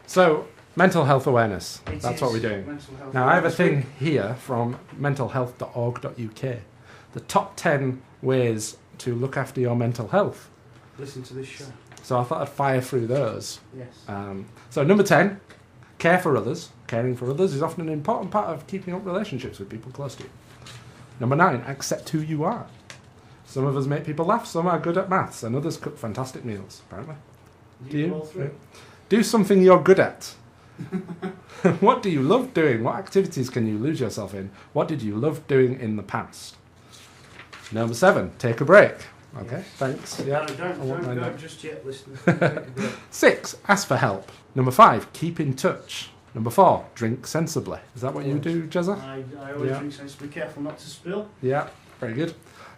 So, mental health awareness. It That's is what we're doing. mental health Now, I have a awareness thing week. here from mentalhealth.org.uk. The top 10 ways to look after your mental health. Listen to this show. So I thought I'd fire through those. Yes. So number 10, care for others. Caring for others is often an important part of keeping up relationships with people close to you. Number 9, accept who you are. Some of us make people laugh, some are good at maths, and others cook fantastic meals, apparently. You go all through. Do something you're good at. What do you love doing? What activities can you lose yourself in? What did you love doing in the past? Number 7, take a break. Okay, Yes. thanks. No, Yeah. don't go just yet, listen. 6, ask for help. Number 5, keep in touch. Number 4, drink sensibly. Is that what you do, Jezza? I always drink sensibly, careful not to spill. Yeah, very good.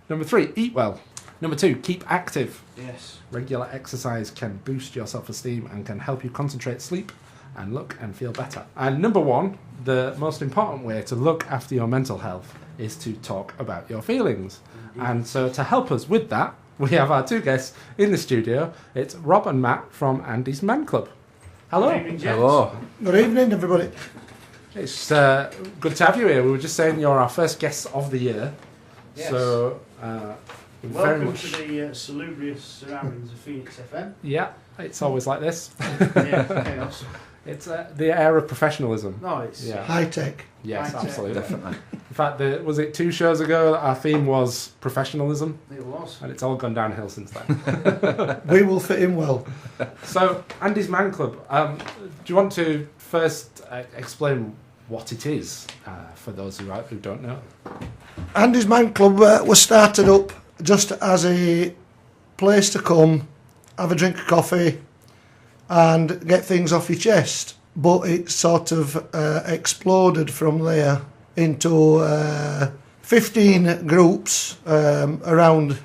Number 3, eat well. Number 2, keep active. Yes. Regular exercise can boost your self-esteem and can help you concentrate, sleep, and look and feel better. And number 1, the most important way to look after your mental health is to talk about your feelings. Indeed. And so to help us with that, we have our 2 guests in the studio. It's Rob and Matt from ANDYSMANCLUB. Hello. Good evening, gents. Hello. Good evening, everybody. It's good to have you here. We were just saying you're our first guests of the year. Yes. So we're very Welcome much... to the salubrious surroundings of Phoenix FM. Yeah, it's always like this. Yeah, chaos. It's the air of professionalism. No, it's Yeah. High tech. Yes, High-tech. absolutely. Definitely. In fact, was it 2 shows ago that our theme was professionalism? it was. And it's all gone downhill since then. We will fit in well. So, ANDYSMANCLUB, do you want to first explain what it is for those who don't know? ANDYSMANCLUB was started up just as a place to come, have a drink of coffee and get things off your chest. But it sort of exploded from there into 15 groups around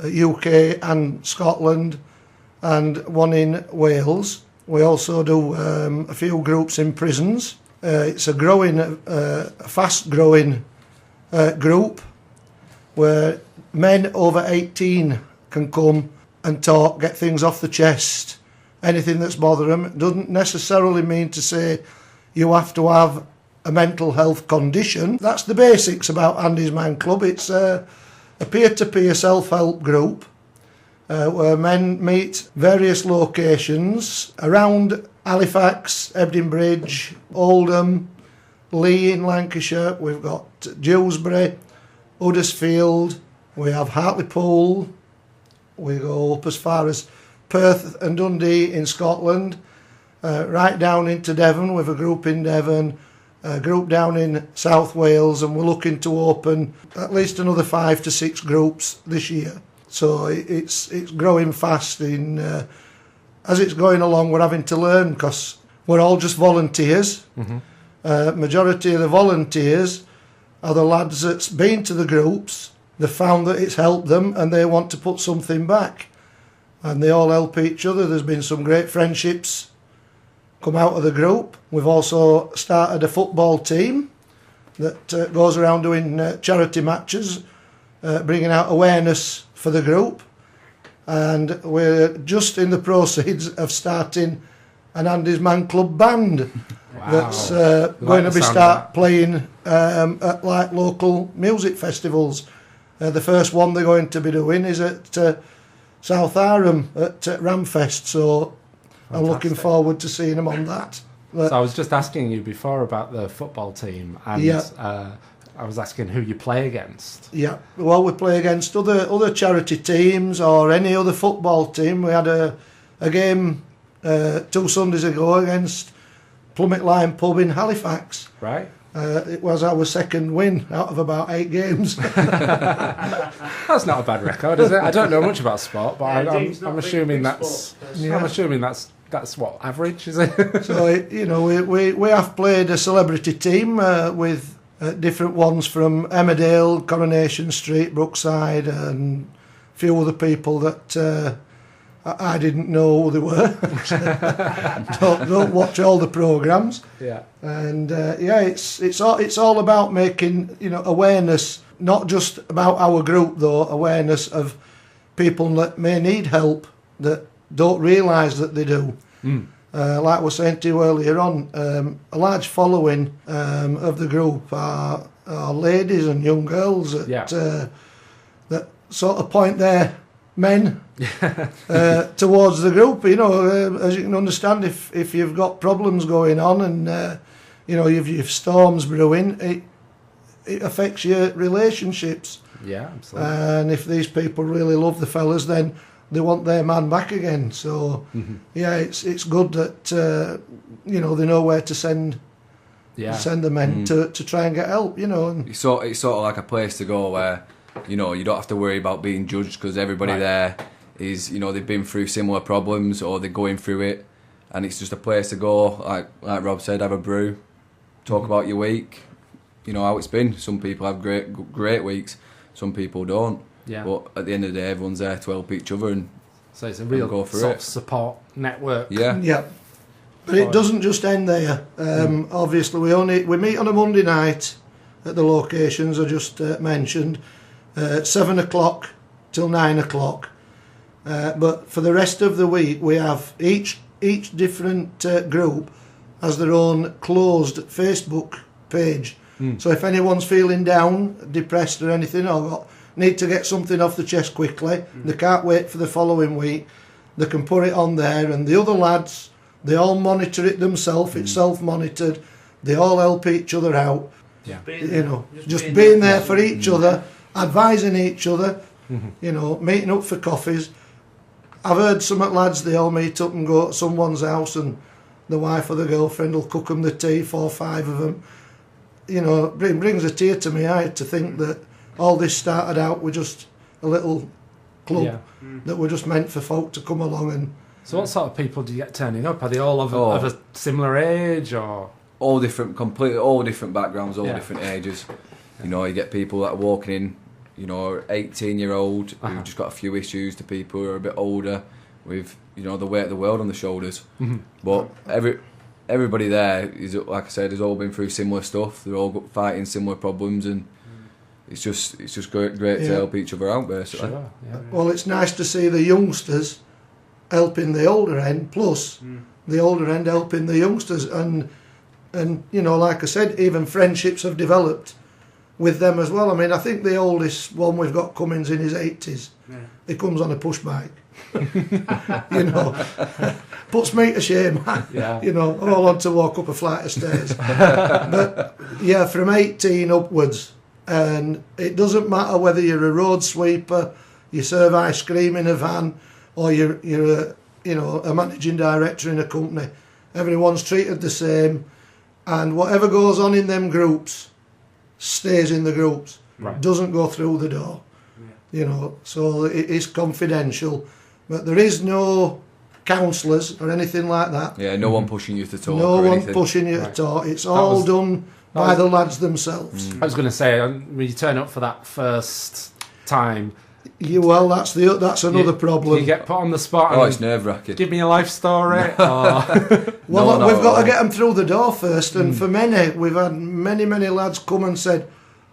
UK and Scotland and one in Wales. We also do a few groups in prisons. It's a growing, fast-growing group where men over 18 can come and talk, get things off the chest, anything that's bothering them. It doesn't necessarily mean to say you have to have a mental health condition. That's the basics about ANDYSMANCLUB. It's a peer-to-peer self-help group where men meet various locations around Halifax, Ebden Bridge, Oldham, Lee in Lancashire. We've got Dewsbury, Huddersfield, we have Hartlepool, we go up as far as Perth and Dundee in Scotland, right down into Devon with a group in Devon, a group down in South Wales, and we're looking to open at least another 5 to 6 groups this year. So it's growing fast. As it's going along, we're having to learn because we're all just volunteers. Mm-hmm. Majority of the volunteers are the lads that's been to the groups, they found that it's helped them and they want to put something back. And they all help each other. There's been some great friendships come out of the group. We've also started a football team that goes around doing charity matches, bringing out awareness for the group. And we're just in the proceeds of starting an ANDYSMANCLUB band. Wow. That's Like going to the be sound of start that. playing at like local music festivals. The first one they're going to be doing is at South Aram at Ramfest, so I'm looking Fantastic. forward to seeing them on that. So I was just asking you before about the football team, and Yeah. I was asking who you play against. Yeah, well, we play against other charity teams or any other football team. We had a game 2 Sundays ago against Plummet Line Pub in Halifax. Right? It was our second win out of about 8 games. That's not a bad record, is it? I don't know much about sport, but Dean's not I'm big assuming sport that's. person. Yeah. I'm assuming that's what average, is it? So, we have played a celebrity team with different ones from Emmerdale, Coronation Street, Brookside, and a few other people that I didn't know who they were. don't watch all the programmes. Yeah. And it's all about making awareness, not just about our group though, awareness of people that may need help that don't realise that they do. Mm. like I was saying to you earlier on, a large following of the group are ladies and young girls that sort of point their men towards the group. You know, as you can understand, if you've got problems going on and you know you've storms brewing, it affects your relationships. Yeah, absolutely. And if these people really love the fellas, then they want their man back again. So yeah, it's good that you know they know where to send the men to try and get help. You know, and It's sort of like a place to go where, you know, you don't have to worry about being judged because everybody there is, you know, they've been through similar problems or they're going through it, and it's just a place to go. Like Rob said, have a brew, talk about your week, you know how it's been. Some people have great weeks, some people don't. Yeah. But at the end of the day, everyone's there to help each other, and So it's a real go for sort it. of support network. yeah. yeah. But it doesn't just end there. Obviously, we meet on a Monday night at the locations I just mentioned, 7 o'clock till 9 o'clock. But for the rest of the week, we have each different group has their own closed Facebook page. So if anyone's feeling down, depressed or anything, or need to get something off the chest quickly, they can't wait for the following week, they can put it on there, and the other lads, they all monitor it themselves. It's self-monitored. They all help each other out. Yeah. You know, just being there for each other, advising each other, you know, meeting up for coffees. I've heard some lads, they all meet up and go to someone's house and the wife or the girlfriend will cook them the tea, 4 or 5 of them. You know, it brings a tear to my eye to think that all this started out with just a little club that were just meant for folk to come along and... So what sort of people do you get turning up? Are they all of a similar age or...? All different backgrounds, all different ages. You know, you get people that are walking in, you know, 18-year-old who've just got a few issues, to people who are a bit older with, you know, the weight of the world on the shoulders. But everybody there is, like I said, has all been through similar stuff. They're all fighting similar problems, and it's just great to help each other out, basically. Sure, yeah. Well, it's nice to see the youngsters helping the older end, plus the older end helping the youngsters, and you know, like I said, even friendships have developed with them as well. I mean, I think the oldest one we've got coming's in his 80s. He comes on a push bike. You know, puts me to shame. You know, I don't want to walk up a flight of stairs. But yeah, from 18 upwards, and it doesn't matter whether you're a road sweeper, you serve ice cream in a van, or you're a managing director in a company. Everyone's treated the same, and whatever goes on in them groups stays in the groups. Doesn't go through the door. You know, so it is confidential, but there is no counsellors or anything like that. Yeah, no one pushing you to talk. No or one anything. pushing you to talk. It's all done by the lads themselves. I was going to say, when you turn up for that first time... Well, that's another problem. You get put on the spot. Oh, and it's nerve-wracking. give me a life story. Or... Well, we've got to get them through the door first, and for many, we've had many lads come and said,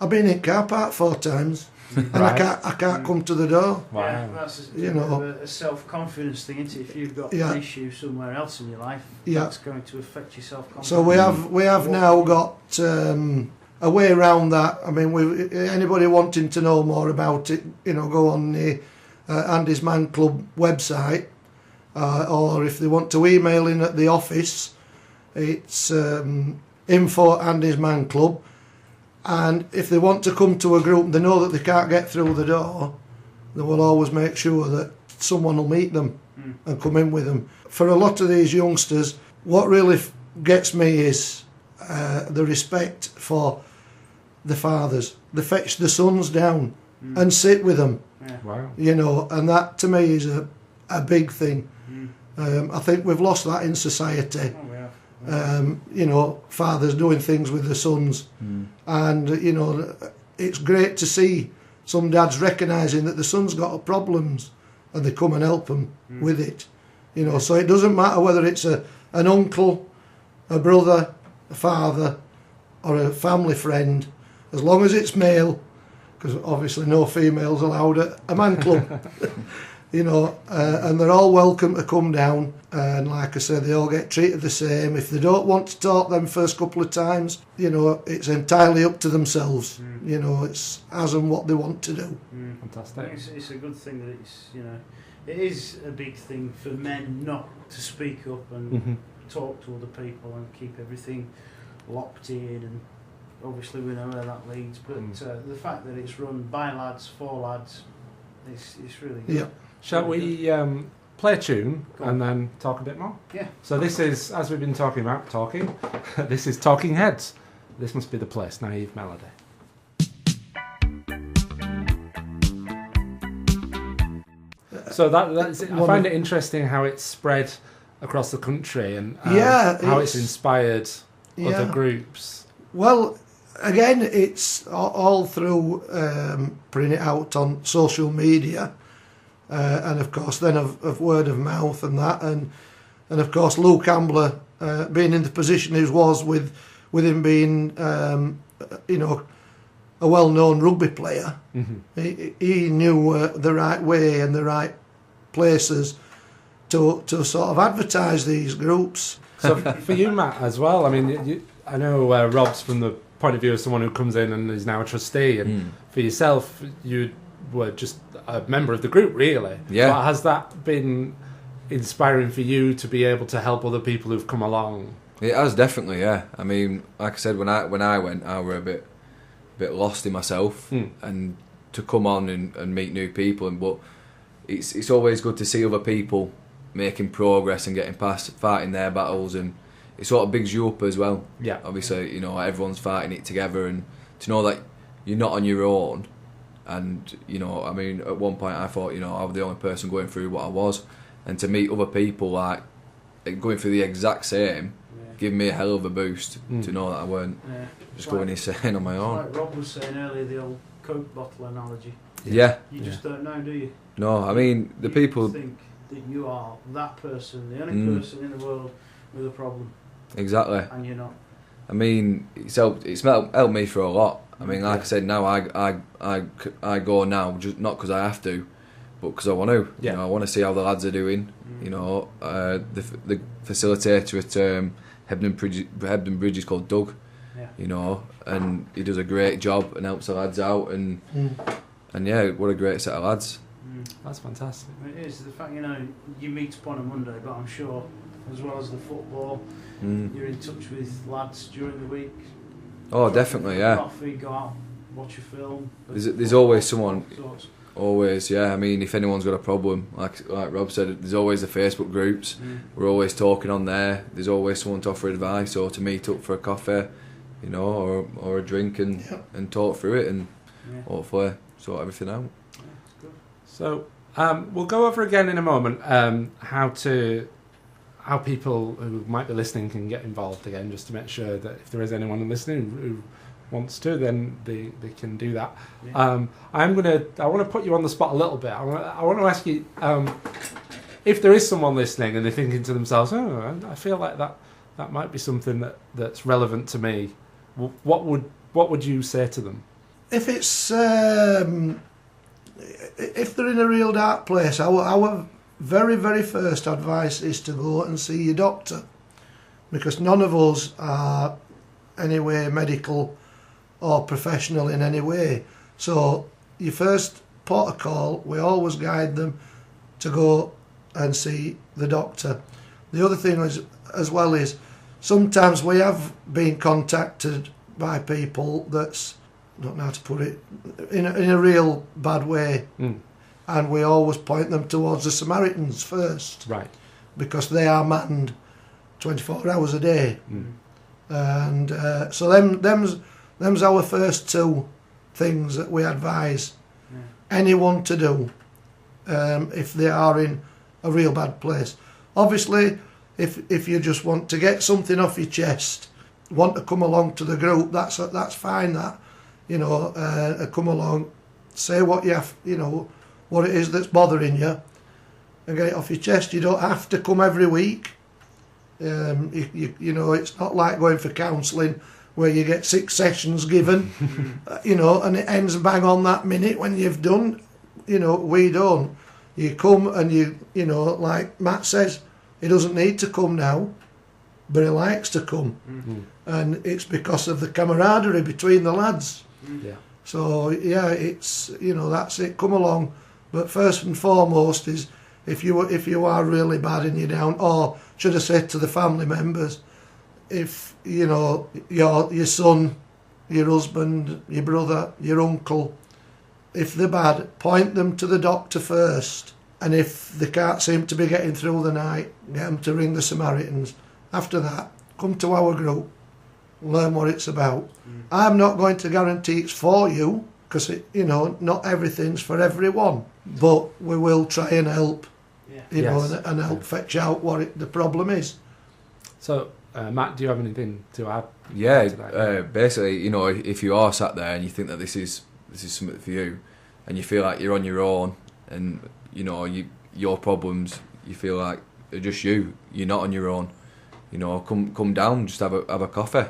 "I've been in car park 4 times, and I can't come to the door." Wow. Yeah, that's a self-confidence thing, isn't it? If you've got an issue somewhere else in your life, that's going to affect your self-confidence. So we have now got a way around that. I mean, anybody wanting to know more about it, you know, go on the Andy's Man Club website, or if they want to email in at the office, it's info@ANDYSMANCLUB. And if they want to come to a group, they know that they can't get through the door, they will always make sure that someone will meet them and come in with them. For a lot of these youngsters, what really gets me is the respect for the fathers. They fetch the sons down and sit with them. Wow. You know, and that to me is a big thing. I think we've lost that in society. You know, fathers doing things with the sons, and you know, it's great to see some dads recognising that the son's got problems and they come and help them with it. You know, so it doesn't matter whether it's an uncle, a brother, a father, or a family friend, as long as it's male, because obviously no females allowed at a man club. you know, and they're all welcome to come down. And like I said, they all get treated the same. If they don't want to talk them first couple of times, you know, it's entirely up to themselves. You know, it's as and what they want to do. Fantastic. It's a good thing that it's, you know, it is a big thing for men not to speak up and talk to other people and keep everything locked in, and obviously we know where that leads, but the fact that it's run by lads, for lads, it's really good. Yeah. Shall we play a tune and then talk a bit more? Yeah. So this is, as we've been talking about, this is Talking Heads. This must be the place, Naive Melody. So that's I find it interesting how it's spread across the country and how it's inspired other groups. Well, again, it's all through putting it out on social media, and of course then of word of mouth and that, and of course Luke Ambler being in the position he was with him being you know, a well-known rugby player. He knew the right way and the right places to sort of advertise these groups. So for you, Matt, as well, I mean, I know Rob's from the point of view of someone who comes in and is now a trustee, and for yourself, you were just a member of the group, really. Yeah. But has that been inspiring for you to be able to help other people who've come along? It has, definitely, yeah. I mean, like I said, when I went, I were a bit lost in myself, and to come on and meet new people, but it's always good to see other people making progress and getting past fighting their battles, and it sort of bigs you up as well. Yeah. Obviously, you know, everyone's fighting it together, and to know that you're not on your own. And, you know, I mean, at one point I thought, you know, I was the only person going through what I was, and to meet other people like going through the exact same, gave me a hell of a boost to know that I weren't just going insane on my own. Like Rob was saying earlier, the old Coke bottle analogy. Yeah. You just don't know, do you? No, I mean, the people think that you are that person, the only person in the world with a problem. Exactly. And you're not. I mean, it's helped me through a lot. I mean, like I said, now I go now, just not because I have to, but because I want to. Yeah. You know, I want to see how the lads are doing. You know, the facilitator at Hebden Bridge is called Doug. Yeah. You know, and he does a great job and helps the lads out, and yeah, what a great set of lads. That's fantastic. It is the fact, you know, you meet up on a Monday, but I'm sure, as well as the football, you're in touch with lads during the week. Oh, definitely, yeah. Coffee, go out, watch a film. There's always someone. Always, yeah. I mean, if anyone's got a problem, like Rob said, there's always the Facebook groups. We're always talking on there. There's always someone to offer advice or to meet up for a coffee, you know, or a drink and talk through it and hopefully sort everything out. So we'll go over again in a moment how people who might be listening can get involved again, just to make sure that if there is anyone listening who wants to, then they can do that. Yeah. I want to put you on the spot a little bit. I want to ask you if there is someone listening and they're thinking to themselves, "Oh, I feel like that might be something that's relevant to me." What would you say to them? If it's if they're in a real dark place, our very, very first advice is to go and see your doctor, because none of us are anyway medical or professional in any way. So your first port of call, we always guide them to go and see the doctor. The other thing is, as well, is sometimes we have been contacted by people that's, I don't know how to put it, in a real bad way. And we always point them towards the Samaritans first. Right. Because they are manned 24 hours a day. And so them's our first two things that we advise anyone to do if they are in a real bad place. Obviously, if you just want to get something off your chest, want to come along to the group, that's fine. That, you know, come along, say what you have, you know, what it is that's bothering you, and get it off your chest. You don't have to come every week. You know, it's not like going for counselling where you get 6 sessions given, you know, and it ends bang on that minute when you've done. You know, we don't. You come and you know, like Matt says, he doesn't need to come now, but he likes to come. And it's because of the camaraderie between the lads. Yeah. So yeah, it's, you know, that's it. Come along, but first and foremost is if you are really bad and you're down, or should I say to the family members, if you know your son, your husband, your brother, your uncle, if they're bad, point them to the doctor first. And if they can't seem to be getting through the night, get them to ring the Samaritans. After that, come to our group, learn what it's about. I'm not going to guarantee it's for you, because you know, not everything's for everyone, but we will try and help, you know, and help fetch out what the problem is. So, Matt, do you have anything to add? Yeah, basically, you know, if you are sat there and you think that this is something for you, and you feel like you're on your own, and you know your problems, you feel like they're just you're not on your own. You know, come down, just have a coffee.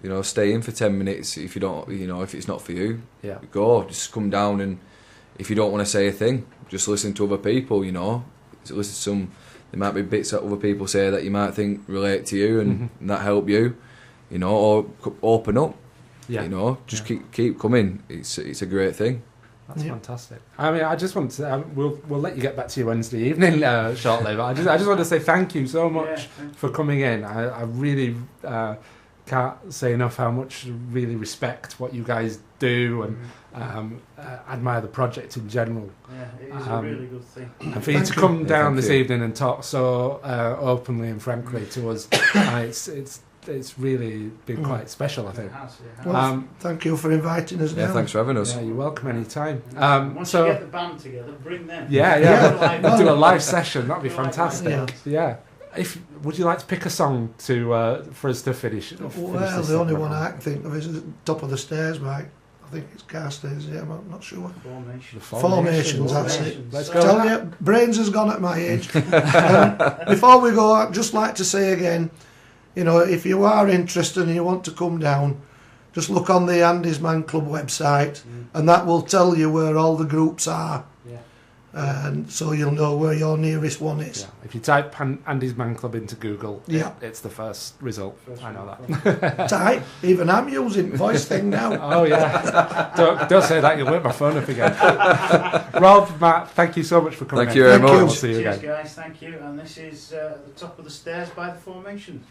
You know, stay in for 10 minutes. If you don't, you know, if it's not for you, go. Just come down, and if you don't want to say a thing, just listen to other people. You know, listen to some. There might be bits that other people say that you might think relate to you, and that help you. You know, or open up. Yeah. You know, just keep coming. It's a great thing. That's fantastic. I mean, I just want to. We'll let you get back to your Wednesday evening shortly, but I just want to say thank you so much for coming in. I really can't say enough how much really respect what you guys do and admire the project in general. Yeah, it is a really good thing. And for you to come down this evening and talk so openly and frankly to us, it's really been quite special, I think. Well, thank you for inviting us. Yeah, thanks for having us. Yeah, you're welcome anytime. Once you get the band together, bring them. Yeah. Do a live session. That'd be fantastic. Yeah. Would you like to pick a song for us to finish? Well, the only one I can think of is Top of the Stairs, Mike. I think it's Carstairs, I'm not sure. Formations, that's it. Let's go. Tell you, brains has gone at my age. Before we go, I'd just like to say again, you know, if you are interested and you want to come down, just look on the ANDYSMANCLUB website, and that will tell you where all the groups are. And so you'll know where your nearest one is. If you type ANDYSMANCLUB into Google, it's the first result. I know that. Tight. Even I'm using voice thing now. Oh yeah. Don't say that. You'll wake my phone up again. Rob, Matt, thank you so much for coming. Thank you very much. We'll see you Cheers, again. guys. Thank you. And this is The Top of the Stairs by the Formations.